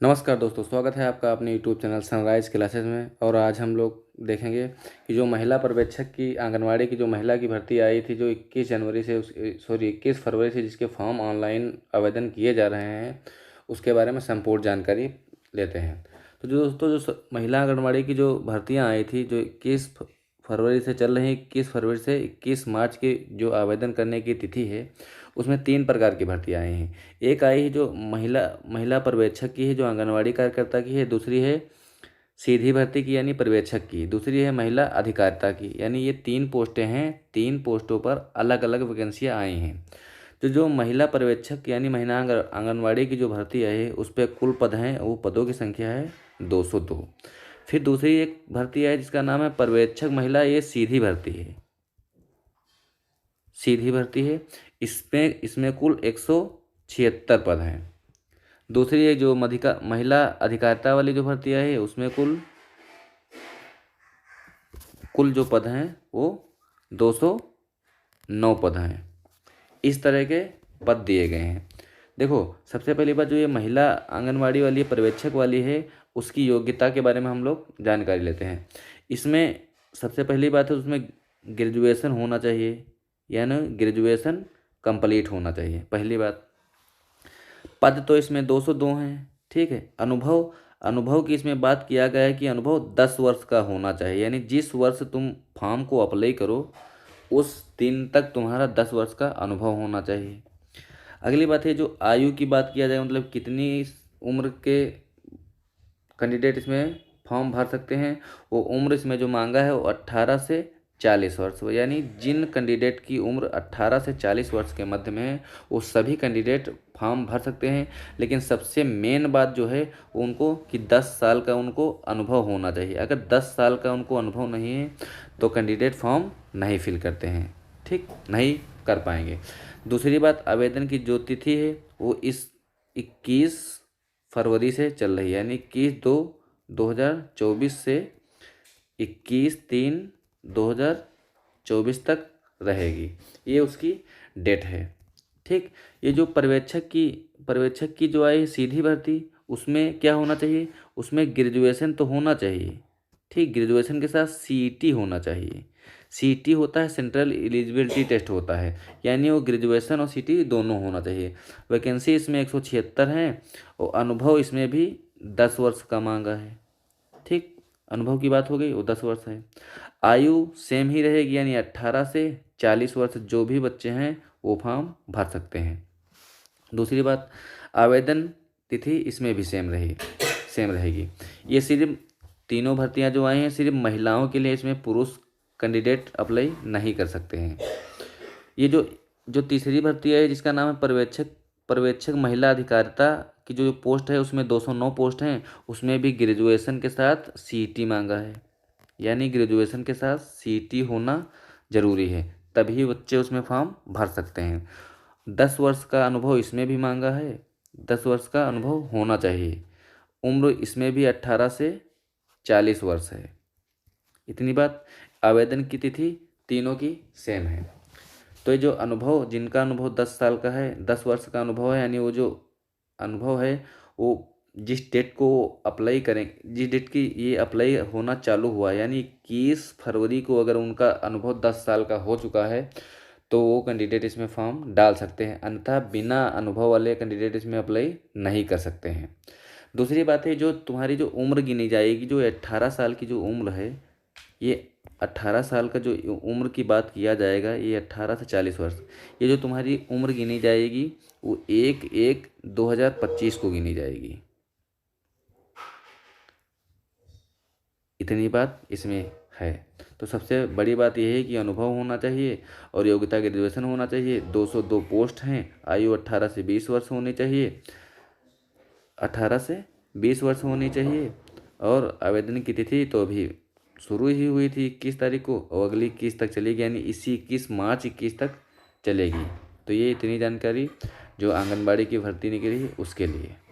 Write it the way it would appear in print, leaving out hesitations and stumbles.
नमस्कार दोस्तों, स्वागत है आपका अपने यूट्यूब चैनल सनराइज क्लासेस में। और आज हम लोग देखेंगे कि जो महिला पर्यवेक्षक की आंगनवाड़ी की जो महिला की भर्ती आई थी, जो 21 फरवरी से जिसके फॉर्म ऑनलाइन आवेदन किए जा रहे हैं, उसके बारे में संपूर्ण जानकारी लेते हैं। तो जो दोस्तों, महिला आंगनवाड़ी की जो भर्तियाँ आई थी, जो 21 फरवरी से चल रही, 21 फरवरी से 21 मार्च की जो आवेदन करने की तिथि है, उसमें 3 प्रकार की भर्तियाँ आई हैं। एक आई है जो महिला महिला पर्यवेक्षक की है, जो आंगनवाड़ी कार्यकर्ता की है। दूसरी है सीधी भर्ती की यानी पर्यवेक्षक की। दूसरी है महिला अधिकारिता की। यानी ये 3 पोस्टें हैं। 3 पोस्टों पर अलग अलग वैकेंसियाँ आई हैं। तो जो महिला पर्यवेक्षक यानी महिला आंगनवाड़ी की जो भर्ती है, उस पर कुल पद हैं, वो पदों की संख्या है 202। फिर दूसरी एक भर्ती है जिसका नाम है पर्यवेक्षक महिला। ये सीधी भर्ती है, सीधी भर्ती है। इसमें कुल 176 पद हैं। दूसरी एक जो महिला अधिकारिता वाली जो भर्तियाँ है, उसमें कुल जो पद हैं वो 209 पद हैं। इस तरह के पद दिए गए हैं। देखो, सबसे पहली बात, जो ये महिला आंगनवाड़ी वाली पर्यवेक्षक वाली है, उसकी योग्यता के बारे में हम लोग जानकारी लेते हैं। इसमें सबसे पहली बात है, उसमें ग्रेजुएशन होना चाहिए, यानी ग्रेजुएशन कंप्लीट होना चाहिए, पहली बात। पद तो इसमें 202 हैं, ठीक है। अनुभव की इसमें बात किया गया है कि अनुभव 10 वर्ष का होना चाहिए, यानी जिस वर्ष तुम फॉर्म को अप्लाई करो उस दिन तक तुम्हारा 10 वर्ष का अनुभव होना चाहिए। अगली बात है, जो आयु की बात किया जाए, मतलब कितनी उम्र के कैंडिडेट इसमें फॉर्म भर सकते हैं, वो उम्र इसमें जो मांगा है वो 18 से 40 वर्ष। यानी जिन कैंडिडेट की उम्र 18 से 40 वर्ष के मध्य में है, वो सभी कैंडिडेट फॉर्म भर सकते हैं। लेकिन सबसे मेन बात जो है उनको कि 10 साल का उनको अनुभव होना चाहिए। अगर 10 साल का उनको अनुभव नहीं है तो कैंडिडेट फॉर्म नहीं फिल करते हैं, ठीक, नहीं कर पाएंगे। दूसरी बात, आवेदन की जो तिथि है वो इस 21 फरवरी से चल रही है, यानी 21/2/2024 से 21/3/2024 तक रहेगी। ये उसकी डेट है, ठीक। ये जो पर्यवेक्षक की जो आई सीधी भर्ती, उसमें क्या होना चाहिए, उसमें ग्रेजुएशन तो होना चाहिए, ठीक। ग्रेजुएशन के साथ सीईटी होना चाहिए। सीईटी होता है सेंट्रल एलिजिबिलिटी टेस्ट होता है, यानी वो ग्रेजुएशन और सीईटी दोनों होना चाहिए। वैकेंसी इसमें 176 हैं और अनुभव इसमें भी 10 वर्ष का मांगा है, ठीक। अनुभव की बात हो गई, वो 10 वर्ष है। आयु सेम ही रहेगी, यानी 18 से 40 वर्ष जो भी बच्चे हैं वो फॉर्म भर सकते हैं। दूसरी बात, आवेदन तिथि इसमें भी सेम रहेगी। ये सिर्फ तीनों भर्तियां जो आई हैं सिर्फ महिलाओं के लिए, इसमें पुरुष कैंडिडेट अप्लाई नहीं कर सकते हैं। ये जो तीसरी भर्ती है जिसका नाम है पर्यवेक्षक महिला अधिकारिता की जो पोस्ट है, उसमें 209 पोस्ट हैं। उसमें भी ग्रेजुएशन के साथ सीईटी मांगा है, यानी ग्रेजुएशन के साथ सीईटी होना ज़रूरी है, तभी बच्चे उसमें फॉर्म भर सकते हैं। 10 वर्ष का अनुभव इसमें भी मांगा है, 10 वर्ष का अनुभव होना चाहिए। उम्र इसमें भी 18 से 40 वर्ष है। इतनी बात। आवेदन की तिथि तीनों की सेम है। तो ये जो अनुभव, जिनका अनुभव 10 साल का है, 10 वर्ष का अनुभव है, यानी वो जो अनुभव है वो जिस डेट को अप्लाई करें, जिस डेट की ये अप्लाई होना चालू हुआ, यानी 21 फरवरी को अगर उनका अनुभव 10 साल का हो चुका है तो वो कैंडिडेट इसमें फॉर्म डाल सकते हैं, अन्यथा बिना अनुभव वाले कैंडिडेट इसमें अप्लाई नहीं कर सकते हैं। दूसरी बात है, जो तुम्हारी जो उम्र गिनी जाएगी, जो 18 साल की जो उम्र है, ये 18 साल का जो उम्र की बात किया जाएगा, ये 18 से 40 वर्ष, ये जो तुम्हारी उम्र गिनी जाएगी वो 1/1/2025 को गिनी जाएगी। इतनी बात इसमें है। तो सबसे बड़ी बात यह है कि अनुभव होना चाहिए और योग्यता ग्रेजुएशन होना चाहिए। 202 पोस्ट हैं। आयु 18 से 20 वर्ष होनी चाहिए, 18 से 20 वर्ष होनी चाहिए। और आवेदन की तिथि तो अभी शुरू ही हुई थी 21 तारीख को, और अगली 21 तक चलेगी, यानी इसी 21 मार्च 21 तक चलेगी। तो ये इतनी जानकारी जो आंगनबाड़ी की भर्ती निकली उसके लिए।